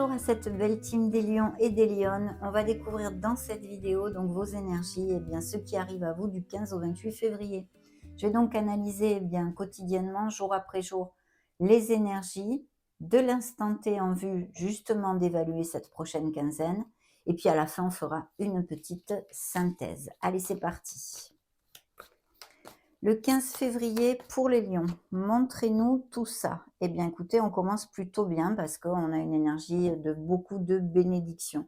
Bonjour à cette belle team des lions et des lionnes. On va découvrir dans cette vidéo donc vos énergies et bien ce qui arrive à vous du 15 au 28 février. Je vais donc analyser bien quotidiennement, jour après jour, les énergies de l'instant T en vue justement d'évaluer cette prochaine quinzaine. Et puis à la fin, on fera une petite synthèse. Allez, c'est parti. Le 15 février pour les lions, montrez-nous tout ça. Eh bien écoutez, on commence plutôt bien parce qu'on a une énergie de beaucoup de bénédiction.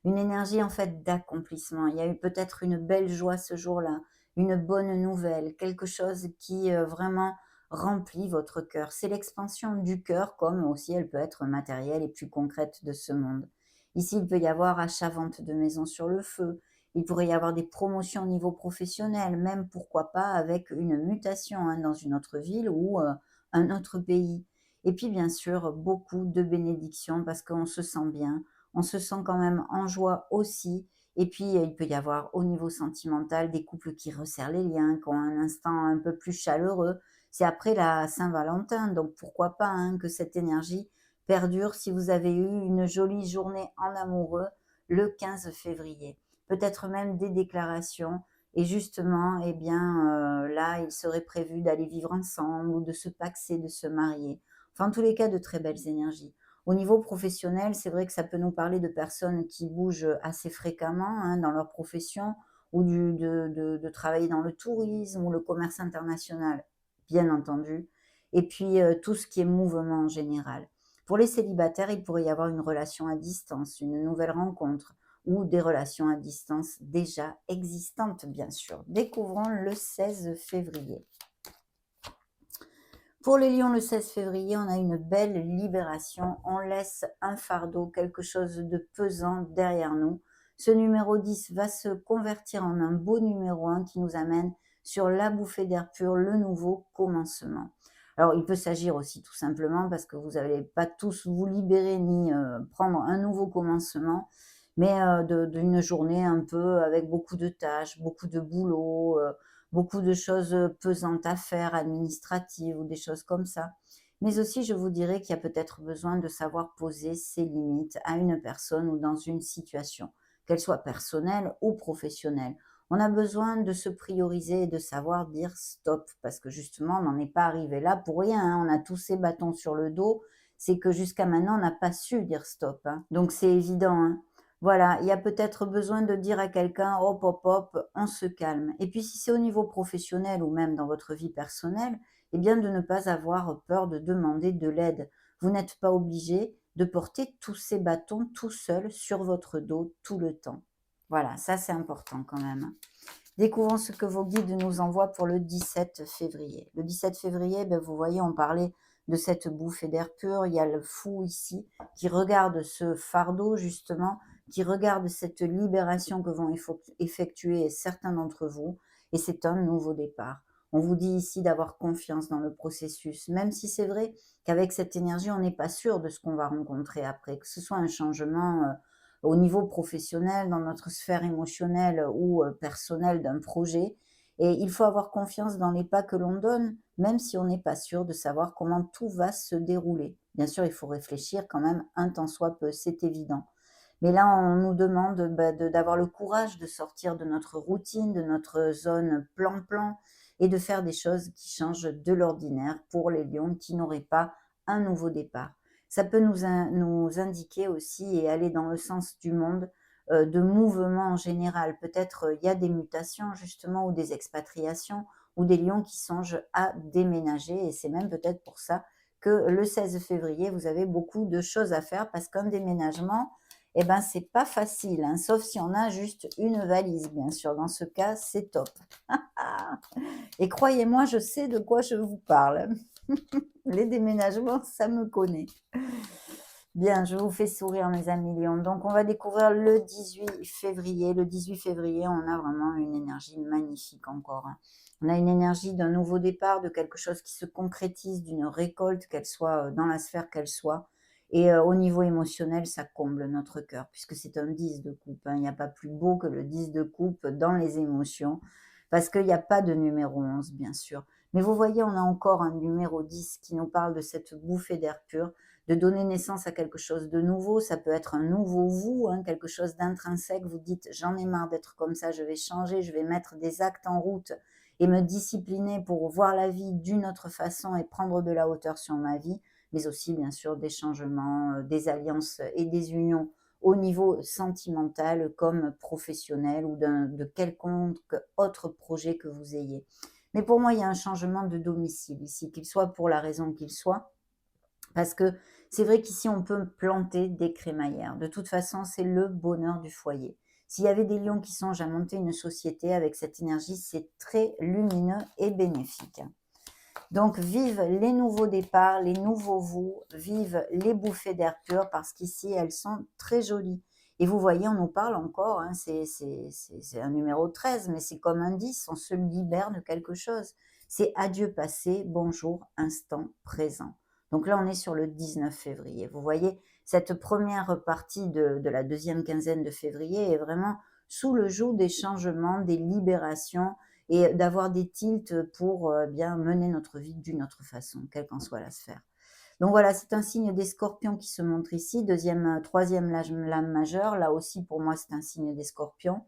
Une énergie en fait d'accomplissement. Il y a eu peut-être une belle joie ce jour-là, une bonne nouvelle, quelque chose qui vraiment remplit votre cœur. C'est l'expansion du cœur comme aussi elle peut être matérielle et plus concrète de ce monde. Ici, il peut y avoir achat-vente de maisons sur le feu, il pourrait y avoir des promotions au niveau professionnel, même pourquoi pas avec une mutation dans une autre ville ou un autre pays. Et puis bien sûr, beaucoup de bénédictions parce qu'on se sent bien, on se sent quand même en joie aussi. Et puis il peut y avoir au niveau sentimental des couples qui resserrent les liens, qui ont un instant un peu plus chaleureux. C'est après la Saint-Valentin, donc pourquoi pas que cette énergie perdure si vous avez eu une jolie journée en amoureux le 15 février, peut-être même des déclarations. Et justement, eh bien, là, il serait prévu d'aller vivre ensemble ou de se paxer, de se marier. Enfin, en tous les cas, de très belles énergies. Au niveau professionnel, c'est vrai que ça peut nous parler de personnes qui bougent assez fréquemment dans leur profession ou de travailler dans le tourisme ou le commerce international, bien entendu. Et puis, tout ce qui est mouvement en général. Pour les célibataires, il pourrait y avoir une relation à distance, une nouvelle rencontre ou des relations à distance déjà existantes, bien sûr. Découvrons le 16 février. Pour les lions, le 16 février, on a une belle libération. On laisse un fardeau, quelque chose de pesant derrière nous. Ce numéro 10 va se convertir en un beau numéro 1 qui nous amène sur la bouffée d'air pur, le nouveau commencement. Alors, il peut s'agir aussi tout simplement parce que vous n'allez pas tous vous libérer ni prendre un nouveau commencement, mais d'une journée un peu avec beaucoup de tâches, beaucoup de boulot, beaucoup de choses pesantes à faire, administratives ou des choses comme ça. Mais aussi, je vous dirais qu'il y a peut-être besoin de savoir poser ses limites à une personne ou dans une situation, qu'elle soit personnelle ou professionnelle. On a besoin de se prioriser et de savoir dire stop, parce que justement, on n'en est pas arrivé là pour rien. On a tous ces bâtons sur le dos. C'est que jusqu'à maintenant, on n'a pas su dire stop. Donc c'est évident. Voilà, il y a peut-être besoin de dire à quelqu'un: «Hop, hop, hop, on se calme». Et puis si c'est au niveau professionnel ou même dans votre vie personnelle, eh bien de ne pas avoir peur de demander de l'aide. Vous n'êtes pas obligé de porter tous ces bâtons tout seul sur votre dos tout le temps. Voilà, ça c'est important quand même. Découvrons ce que vos guides nous envoient pour le 17 février. Le 17 février, vous voyez, on parlait de cette bouffée d'air pur. Il y a le fou ici qui regarde ce fardeau, justement, qui regarde cette libération que vont effectuer certains d'entre vous. Et c'est un nouveau départ. On vous dit ici d'avoir confiance dans le processus, même si c'est vrai qu'avec cette énergie, on n'est pas sûr de ce qu'on va rencontrer après, que ce soit un changement au niveau professionnel, dans notre sphère émotionnelle ou personnelle d'un projet. Et il faut avoir confiance dans les pas que l'on donne, même si on n'est pas sûr de savoir comment tout va se dérouler. Bien sûr, il faut réfléchir quand même un tant soit peu, c'est évident. Mais là, on nous demande d'avoir le courage de sortir de notre routine, de notre zone plan-plan et de faire des choses qui changent de l'ordinaire pour les lions qui n'auraient pas un nouveau départ. Ça peut nous indiquer aussi et aller dans le sens du monde de mouvement en général. Peut-être il y a des mutations justement ou des expatriations ou des lions qui songent à déménager et c'est même peut-être pour ça que le 16 février, vous avez beaucoup de choses à faire parce qu'un déménagement, eh ben, c'est pas facile, sauf si on a juste une valise, bien sûr. Dans ce cas, c'est top. Et croyez-moi, je sais de quoi je vous parle. Les déménagements, ça me connaît. Bien, je vous fais sourire, mes amis lions. Donc, on va découvrir le 18 février. Le 18 février, on a vraiment une énergie magnifique encore. On a une énergie d'un nouveau départ, de quelque chose qui se concrétise, d'une récolte, qu'elle soit dans la sphère qu'elle soit. Et au niveau émotionnel, ça comble notre cœur, puisque c'est un 10 de coupe. Il n'y a pas plus beau que le 10 de coupe dans les émotions, parce qu'il n'y a pas de numéro 11, bien sûr. Mais vous voyez, on a encore un numéro 10 qui nous parle de cette bouffée d'air pur, de donner naissance à quelque chose de nouveau. Ça peut être un nouveau vous, hein, quelque chose d'intrinsèque. Vous dites: «J'en ai marre d'être comme ça, je vais changer, je vais mettre des actes en route et me discipliner pour voir la vie d'une autre façon et prendre de la hauteur sur ma vie», mais aussi bien sûr des changements, des alliances et des unions au niveau sentimental comme professionnel ou de quelconque autre projet que vous ayez. Mais pour moi, il y a un changement de domicile ici, qu'il soit pour la raison qu'il soit, parce que c'est vrai qu'ici, on peut planter des crémaillères. De toute façon, c'est le bonheur du foyer. S'il y avait des lions qui songent à monter une société avec cette énergie, c'est très lumineux et bénéfique. Donc, vive les nouveaux départs, les nouveaux vous, vive les bouffées d'air pur, parce qu'ici, elles sont très jolies. Et vous voyez, on nous parle encore, hein, c'est un numéro 13, mais c'est comme un 10, on se libère de quelque chose. C'est adieu passé, bonjour, instant présent. Donc là, on est sur le 19 février. Vous voyez, cette première partie de la deuxième quinzaine de février est vraiment sous le joug des changements, des libérations, et d'avoir des tilts pour bien mener notre vie d'une autre façon, quelle qu'en soit la sphère. Donc voilà, c'est un signe des scorpions qui se montre ici, deuxième, troisième lame majeure, là aussi pour moi c'est un signe des scorpions.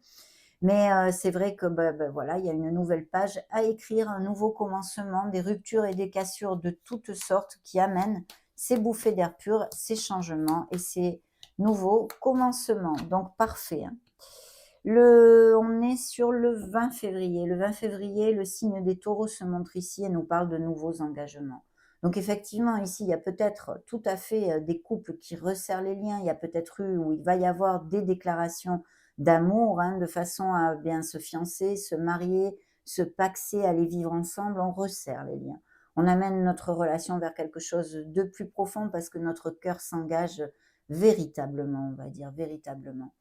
Mais c'est vrai que voilà, il y a une nouvelle page à écrire, un nouveau commencement, des ruptures et des cassures de toutes sortes qui amènent ces bouffées d'air pur, ces changements et ces nouveaux commencements. Donc parfait, hein. On est sur le 20 février. Le 20 février, le signe des taureaux se montre ici et nous parle de nouveaux engagements. Donc effectivement, ici, il y a peut-être tout à fait des couples qui resserrent les liens. Il y a peut-être eu, où il va y avoir des déclarations d'amour, hein, de façon à bien se fiancer, se marier, se paxer, aller vivre ensemble. On resserre les liens. On amène notre relation vers quelque chose de plus profond parce que notre cœur s'engage véritablement, on va dire, véritablement.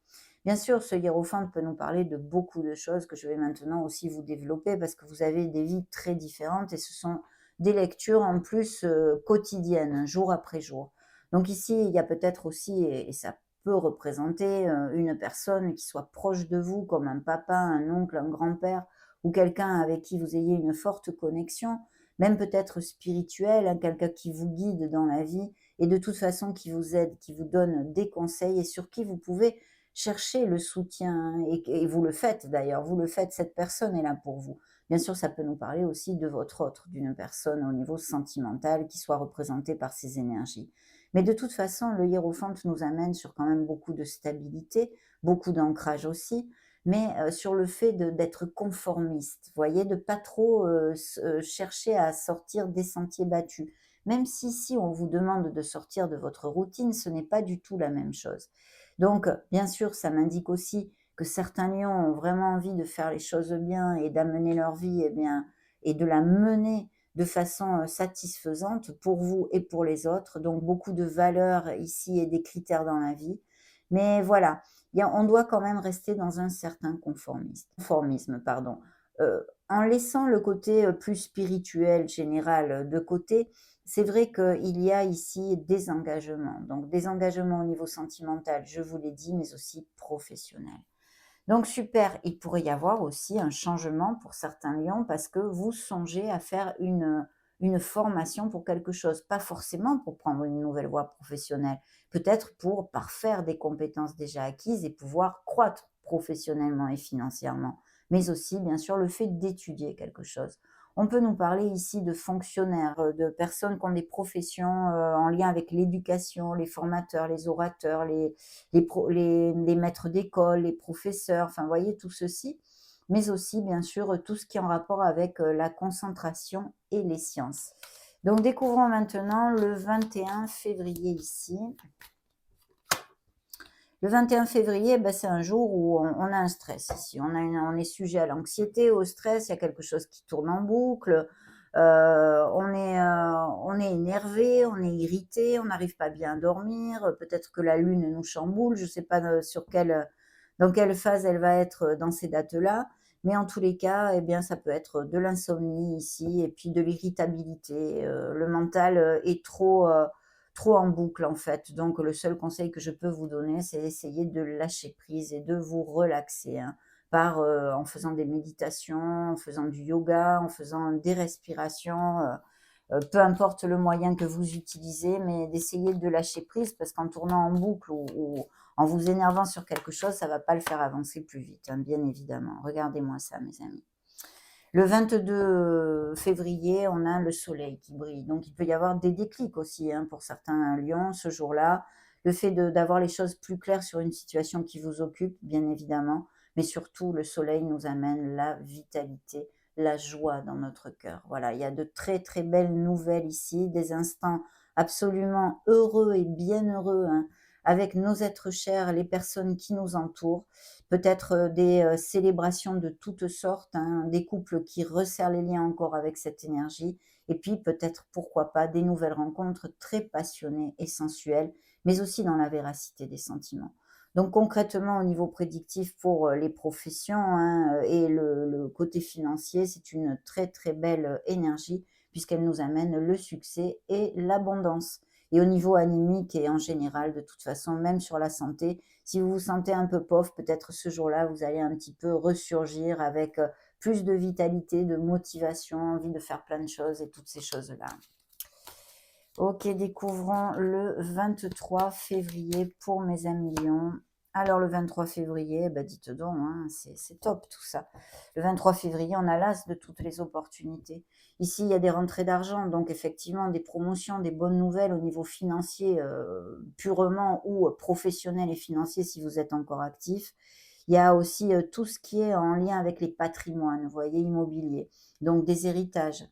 Bien sûr, ce hiérophante peut nous parler de beaucoup de choses que je vais maintenant aussi vous développer parce que vous avez des vies très différentes et ce sont des lectures en plus quotidiennes, hein, jour après jour. Donc ici, il y a peut-être aussi, et ça peut représenter une personne qui soit proche de vous, comme un papa, un oncle, un grand-père, ou quelqu'un avec qui vous ayez une forte connexion, même peut-être spirituelle, hein, quelqu'un qui vous guide dans la vie et de toute façon qui vous aide, qui vous donne des conseils et sur qui vous pouvez cherchez le soutien et vous le faites d'ailleurs, vous le faites, cette personne est là pour vous. Bien sûr, ça peut nous parler aussi de votre autre, d'une personne au niveau sentimental qui soit représentée par ces énergies. Mais de toute façon, le hiérophante nous amène sur quand même beaucoup de stabilité, beaucoup d'ancrage aussi, mais sur le fait d'être conformiste, vous voyez, de pas trop chercher à sortir des sentiers battus. Même si on vous demande de sortir de votre routine, ce n'est pas du tout la même chose. Donc, bien sûr, ça m'indique aussi que certains lions ont vraiment envie de faire les choses bien et d'amener leur vie, eh bien, et de la mener de façon satisfaisante pour vous et pour les autres. Donc, beaucoup de valeurs ici et des critères dans la vie. Mais voilà, on doit quand même rester dans un certain conformisme, pardon. En laissant le côté plus spirituel, général de côté, c'est vrai qu'il y a ici des engagements. Donc des engagements au niveau sentimental, je vous l'ai dit, mais aussi professionnel. Donc super, il pourrait y avoir aussi un changement pour certains lions parce que vous songez à faire une formation pour quelque chose, pas forcément pour prendre une nouvelle voie professionnelle, peut-être pour parfaire des compétences déjà acquises et pouvoir croître professionnellement et financièrement, mais aussi bien sûr le fait d'étudier quelque chose. On peut nous parler ici de fonctionnaires, de personnes qui ont des professions en lien avec l'éducation, les formateurs, les orateurs, les maîtres d'école, les professeurs, enfin, vous voyez tout ceci, mais aussi, bien sûr, tout ce qui est en rapport avec la concentration et les sciences. Donc, découvrons maintenant le 21 février ici. Le 21 février, c'est un jour où on a un stress ici. On est sujet à l'anxiété, au stress, il y a quelque chose qui tourne en boucle. On est énervé, on est irrité, on n'arrive pas bien à dormir. Peut-être que la lune nous chamboule, je ne sais pas dans quelle phase elle va être dans ces dates-là. Mais en tous les cas, eh bien, ça peut être de l'insomnie ici et puis de l'irritabilité. Le mental est trop en boucle en fait. Donc le seul conseil que je peux vous donner, c'est d'essayer de lâcher prise et de vous relaxer, hein, en faisant des méditations, en faisant du yoga, en faisant des respirations, peu importe le moyen que vous utilisez, mais d'essayer de lâcher prise parce qu'en tournant en boucle ou en vous énervant sur quelque chose, ça ne va pas le faire avancer plus vite, hein, bien évidemment. Regardez-moi ça, mes amis. Le 22 février, on a le soleil qui brille. Donc, il peut y avoir des déclics aussi, hein, pour certains lions ce jour-là. Le fait d'avoir les choses plus claires sur une situation qui vous occupe, bien évidemment. Mais surtout, le soleil nous amène la vitalité, la joie dans notre cœur. Voilà, il y a de très, très belles nouvelles ici, des instants absolument heureux et bienheureux, hein, avec nos êtres chers, les personnes qui nous entourent. Peut-être des célébrations de toutes sortes, hein, des couples qui resserrent les liens encore avec cette énergie, et puis peut-être, pourquoi pas, des nouvelles rencontres très passionnées et sensuelles, mais aussi dans la véracité des sentiments. Donc concrètement, au niveau prédictif pour les professions, hein, et le côté financier, c'est une très très belle énergie puisqu'elle nous amène le succès et l'abondance. Et au niveau animique et en général, de toute façon, même sur la santé, si vous vous sentez un peu pauvre, peut-être ce jour-là, vous allez un petit peu ressurgir avec plus de vitalité, de motivation, envie de faire plein de choses et toutes ces choses-là. Ok, découvrons le 23 février pour mes amis lions. Alors le 23 février, bah dites donc, hein, c'est top tout ça. Le 23 février, on a l'as de toutes les opportunités. Ici, il y a des rentrées d'argent, donc effectivement des promotions, des bonnes nouvelles au niveau financier purement ou professionnel et financier si vous êtes encore actif. Il y a aussi tout ce qui est en lien avec les patrimoines, vous voyez, immobiliers, donc des héritages.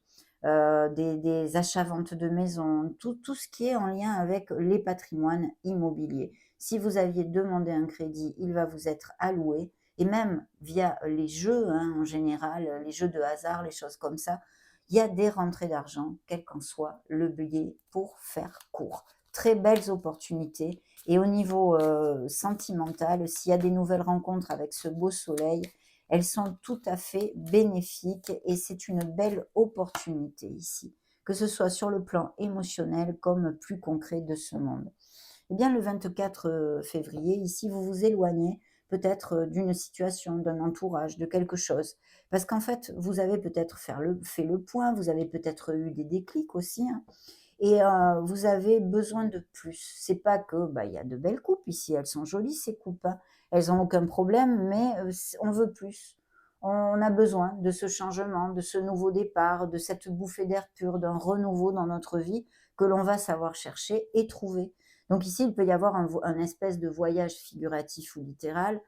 Des achats-ventes de maisons, tout ce qui est en lien avec les patrimoines immobiliers. Si vous aviez demandé un crédit, il va vous être alloué, et même via les jeux, hein, en général, les jeux de hasard, les choses comme ça, il y a des rentrées d'argent, quel qu'en soit le biais, pour faire court. Très belles opportunités. Et au niveau sentimental, s'il y a des nouvelles rencontres avec ce beau soleil, elles sont tout à fait bénéfiques et c'est une belle opportunité ici, que ce soit sur le plan émotionnel comme plus concret de ce monde. Eh bien, le 24 février, ici, vous vous éloignez peut-être d'une situation, d'un entourage, de quelque chose. Parce qu'en fait, vous avez peut-être fait le point, vous avez peut-être eu des déclics aussi, hein, et vous avez besoin de plus. C'est pas que, bah, il y a de belles coupes ici, elles sont jolies ces coupes, hein. Elles ont aucun problème, mais on veut plus. On a besoin de ce changement, de ce nouveau départ, de cette bouffée d'air pur, d'un renouveau dans notre vie que l'on va savoir chercher et trouver. Donc ici, il peut y avoir un espèce de voyage figuratif ou littéral.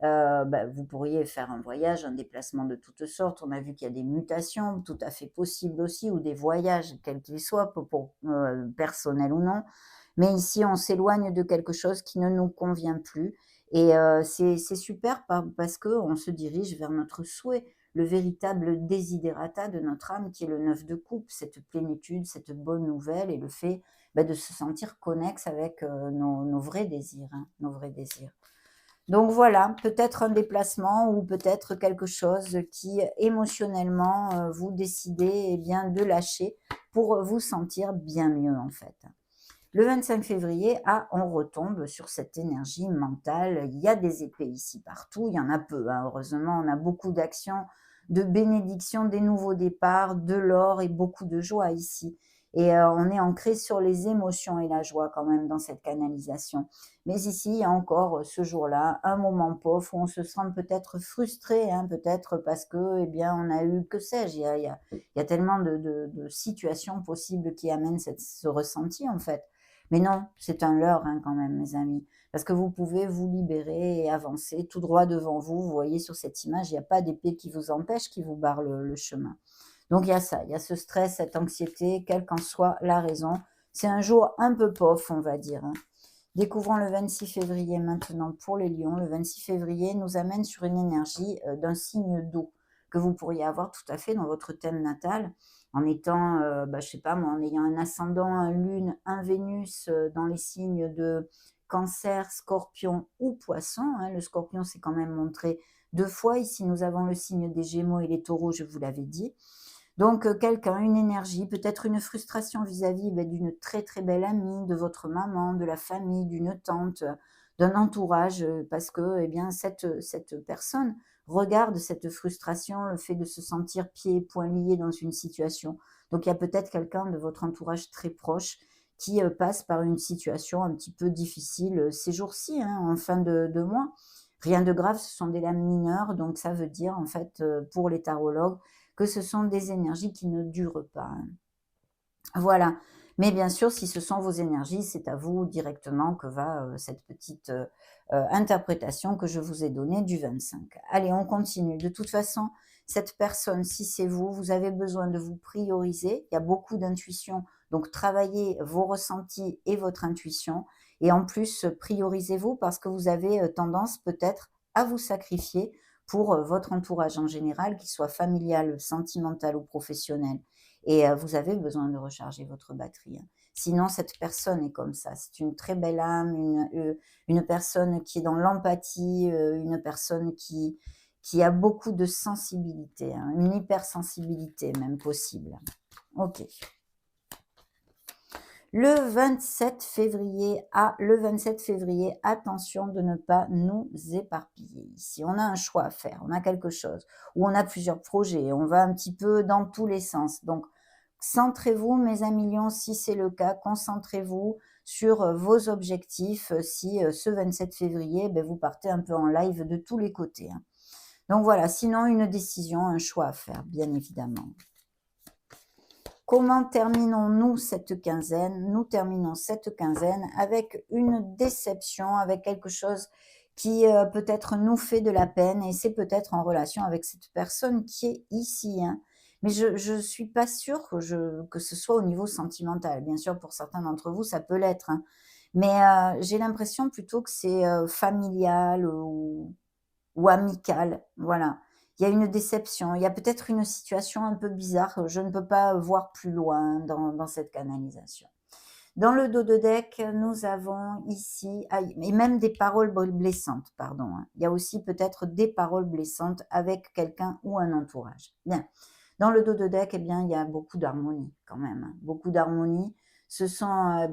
Bah, vous pourriez faire un voyage, un déplacement de toutes sortes. On a vu qu'il y a des mutations tout à fait possibles aussi, ou des voyages, quels qu'ils soient, personnels ou non. Mais ici, on s'éloigne de quelque chose qui ne nous convient plus. Et c'est super parce qu'on se dirige vers notre souhait, le véritable desiderata de notre âme, qui est le 9 de coupe, cette plénitude, cette bonne nouvelle et le fait, bah, de se sentir connexe avec nos vrais désirs, hein, nos vrais désirs. Donc voilà, peut-être un déplacement ou peut-être quelque chose qui émotionnellement vous décidez, eh bien, de lâcher pour vous sentir bien mieux en fait. Le 25 février, on retombe sur cette énergie mentale. Il y a des épées ici partout, il y en a peu, hein, heureusement, on a beaucoup d'actions, de bénédictions, des nouveaux départs, de l'or et beaucoup de joie ici. Et on est ancré sur les émotions et la joie quand même dans cette canalisation. Mais ici, il y a encore ce jour-là un moment pauvre où on se sent peut-être frustré, hein, peut-être parce que, eh bien, on a eu, que sais-je, il y a tellement de situations possibles qui amènent ce ressenti en fait. Mais non, c'est un leurre, hein, quand même, mes amis, parce que vous pouvez vous libérer et avancer tout droit devant vous. Vous voyez sur cette image, il n'y a pas d'épée qui vous empêche, qui vous barre le chemin. Donc il y a ça, il y a ce stress, cette anxiété, quelle qu'en soit la raison. C'est un jour un peu pauvre, on va dire, hein. Découvrons le 26 février maintenant pour les lions. Le 26 février nous amène sur une énergie d'un signe d'eau que vous pourriez avoir tout à fait dans votre thème natal en étant, bah, je sais pas moi, en ayant un ascendant, un lune, un Vénus dans les signes de cancer, scorpion ou poisson, hein. Le scorpion s'est quand même montré 2 fois. Ici, nous avons le signe des gémeaux et les taureaux, je vous l'avais dit. Donc quelqu'un, une énergie, peut-être une frustration vis-à-vis d'une très très belle amie, de votre maman, de la famille, d'une tante, d'un entourage, parce que eh bien cette personne regarde cette frustration, le fait de se sentir pieds et poings liés dans une situation. Donc il y a peut-être quelqu'un de votre entourage très proche qui passe par une situation un petit peu difficile ces jours-ci, hein, en fin de mois. Rien de grave, ce sont des lames mineures, donc ça veut dire en fait pour les tarologues que ce sont des énergies qui ne durent pas, hein. Voilà. Mais bien sûr, si ce sont vos énergies, c'est à vous directement que va, cette petite, interprétation que je vous ai donnée du 25. Allez, on continue. De toute façon, cette personne, si c'est vous, vous avez besoin de vous prioriser. Il y a beaucoup d'intuition, donc travaillez vos ressentis et votre intuition et en plus, priorisez-vous parce que vous avez, tendance peut-être à vous sacrifier pour, votre entourage en général, qu'il soit familial, sentimental ou professionnel. Et vous avez besoin de recharger votre batterie, hein. Sinon cette personne est comme ça. C'est une très belle âme, une personne qui est dans l'empathie, une personne qui a beaucoup de sensibilité, hein, une hypersensibilité même possible. OK. Le 27 février, attention de ne pas nous éparpiller. Ici, on a un choix à faire, on a quelque chose, ou on a plusieurs projets, on va un petit peu dans tous les sens. Donc, centrez-vous, mes amis lions, si c'est le cas, concentrez-vous sur vos objectifs. Si ce 27 février, ben, vous partez un peu en live de tous les côtés, hein. Donc voilà, sinon une décision, un choix à faire, bien évidemment. Comment terminons-nous cette quinzaine? Nous terminons cette quinzaine avec une déception, avec quelque chose qui peut-être nous fait de la peine et c'est peut-être en relation avec cette personne qui est ici, hein. Mais je suis pas sûre que ce soit au niveau sentimental. Bien sûr, pour certains d'entre vous, ça peut l'être, hein. Mais j'ai l'impression plutôt que c'est familial ou amical, voilà. Il y a une déception, il y a peut-être une situation un peu bizarre, je ne peux pas voir plus loin dans cette canalisation. Dans le dos de deck, nous avons ici et même des paroles blessantes, pardon, hein. Il y a aussi peut-être des paroles blessantes avec quelqu'un ou un entourage. Bien. Dans le dos de deck, eh bien, il y a beaucoup d'harmonie quand même, hein, beaucoup d'harmonie. Ce sont,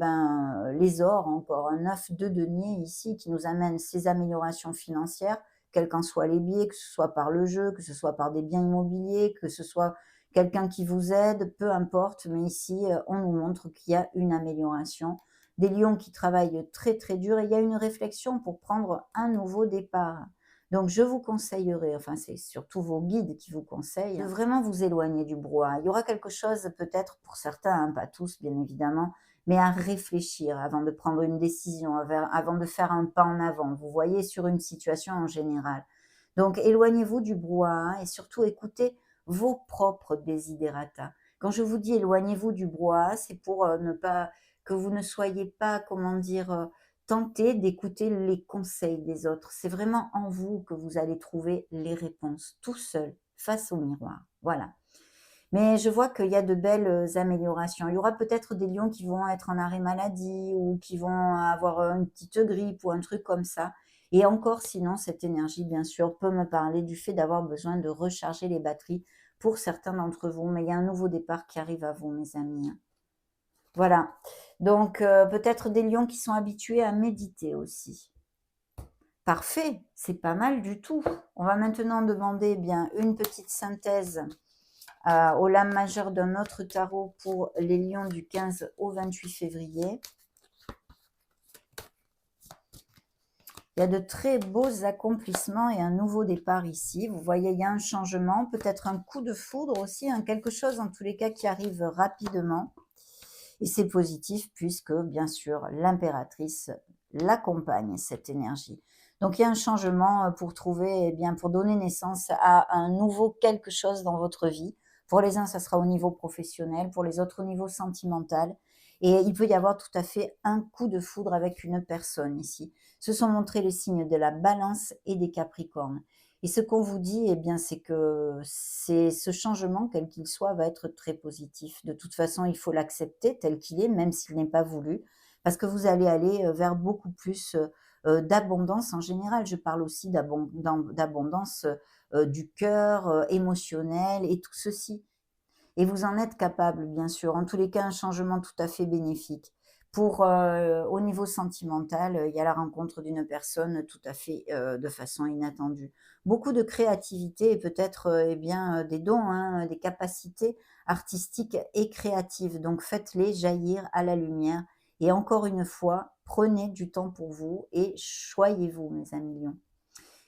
les ors encore, un 9 de denier ici qui nous amène ces améliorations financières, quels qu'en soient les biais, que ce soit par le jeu, que ce soit par des biens immobiliers, que ce soit quelqu'un qui vous aide, peu importe, mais ici, on nous montre qu'il y a une amélioration. Des lions qui travaillent très, très dur et il y a une réflexion pour prendre un nouveau départ. Donc je vous conseillerais, enfin c'est surtout vos guides qui vous conseillent, de vraiment vous éloigner du brouhaha. Il y aura quelque chose peut-être pour certains, hein, pas tous bien évidemment, mais à réfléchir avant de prendre une décision, avant de faire un pas en avant. Vous voyez, sur une situation en général. Donc éloignez-vous du brouhaha et surtout écoutez vos propres desiderata. Quand je vous dis éloignez-vous du brouhaha, c'est pour ne pas que vous ne soyez pas, comment dire, tenté d'écouter les conseils des autres. C'est vraiment en vous que vous allez trouver les réponses, tout seul, face au miroir. Voilà. Mais je vois qu'il y a de belles améliorations. Il y aura peut-être des lions qui vont être en arrêt maladie ou qui vont avoir une petite grippe ou un truc comme ça. Et encore, sinon, cette énergie, bien sûr, peut me parler du fait d'avoir besoin de recharger les batteries pour certains d'entre vous. Mais il y a un nouveau départ qui arrive à vous, mes amis, hein. Voilà. Donc, peut-être des lions qui sont habitués à méditer aussi. Parfait, c'est pas mal du tout. On va maintenant demander bien une petite synthèse aux lames majeures d'un autre tarot pour les lions du 15 au 28 février. Il y a de très beaux accomplissements et un nouveau départ ici. Vous voyez, il y a un changement, peut-être un coup de foudre aussi, hein, quelque chose en tous les cas qui arrive rapidement. Et c'est positif puisque, bien sûr, l'impératrice l'accompagne, cette énergie. Donc, il y a un changement pour trouver, eh bien, pour donner naissance à un nouveau quelque chose dans votre vie. Pour les uns, ça sera au niveau professionnel, pour les autres au niveau sentimental. Et il peut y avoir tout à fait un coup de foudre avec une personne ici. Ce sont montrés les signes de la balance et des capricornes. Et ce qu'on vous dit, eh bien, c'est que ce changement, quel qu'il soit, va être très positif. De toute façon, il faut l'accepter tel qu'il est, même s'il n'est pas voulu, parce que vous allez aller vers beaucoup plus d'abondance en général. Je parle aussi d'abondance du cœur, émotionnel et tout ceci. Et vous en êtes capable, bien sûr. En tous les cas, un changement tout à fait bénéfique. Au niveau sentimental, il y a la rencontre d'une personne tout à fait, de façon inattendue. Beaucoup de créativité et peut-être, eh bien, des dons, hein, des capacités artistiques et créatives. Donc faites-les jaillir à la lumière et encore une fois, prenez du temps pour vous et choyez-vous, mes amis lions.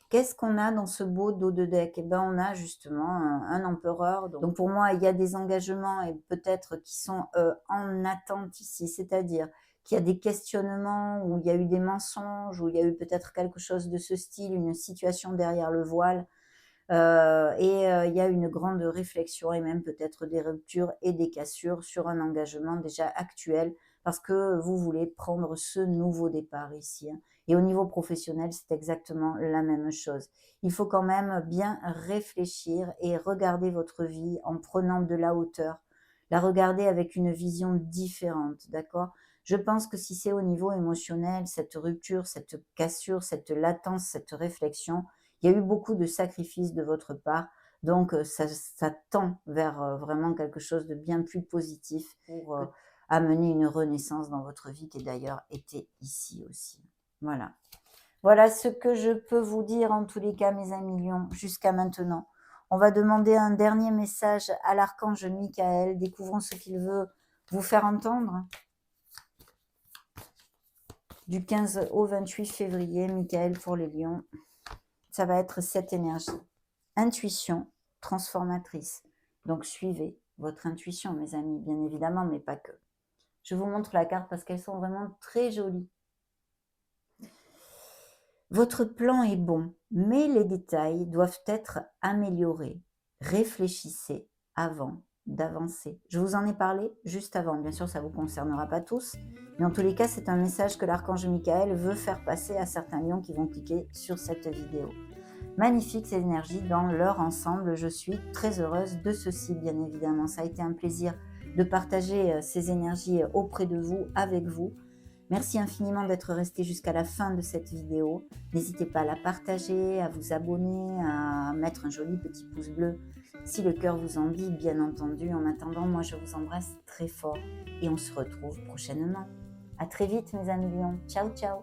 Qu'est-ce qu'on a dans ce beau dos de deck? Eh ben, on a justement un empereur. Donc pour moi, il y a des engagements et peut-être qui sont en attente ici. C'est-à-dire qu'il y a des questionnements, où il y a eu des mensonges, où il y a eu peut-être quelque chose de ce style, une situation derrière le voile. Il y a une grande réflexion et même peut-être des ruptures et des cassures sur un engagement déjà actuel parce que vous voulez prendre ce nouveau départ ici, hein. Et au niveau professionnel, c'est exactement la même chose. Il faut quand même bien réfléchir et regarder votre vie en prenant de la hauteur, la regarder avec une vision différente, d'accord? Je pense que si c'est au niveau émotionnel, cette rupture, cette cassure, cette latence, cette réflexion, il y a eu beaucoup de sacrifices de votre part, donc ça tend vers, vraiment quelque chose de bien plus positif pour, amener une renaissance dans votre vie qui d'ailleurs était ici aussi. Voilà. Voilà ce que je peux vous dire en tous les cas, mes amis lions, jusqu'à maintenant. On va demander un dernier message à l'archange Michael. Découvrons ce qu'il veut vous faire entendre. Du 15 au 28 février, Michael pour les lions. Ça va être cette énergie. Intuition transformatrice. Donc suivez votre intuition, mes amis, bien évidemment, mais pas que. Je vous montre la carte parce qu'elles sont vraiment très jolies. Votre plan est bon, mais les détails doivent être améliorés. Réfléchissez avant d'avancer. Je vous en ai parlé juste avant. Bien sûr, ça ne vous concernera pas tous, mais en tous les cas, c'est un message que l'archange Michael veut faire passer à certains lions qui vont cliquer sur cette vidéo. Magnifique ces énergies dans leur ensemble. Je suis très heureuse de ceci, bien évidemment. Ça a été un plaisir de partager ces énergies auprès de vous, avec vous. Merci infiniment d'être resté jusqu'à la fin de cette vidéo. N'hésitez pas à la partager, à vous abonner, à mettre un joli petit pouce bleu si le cœur vous en dit, bien entendu. En attendant, moi je vous embrasse très fort et on se retrouve prochainement. À très vite mes amis lions. Ciao, ciao.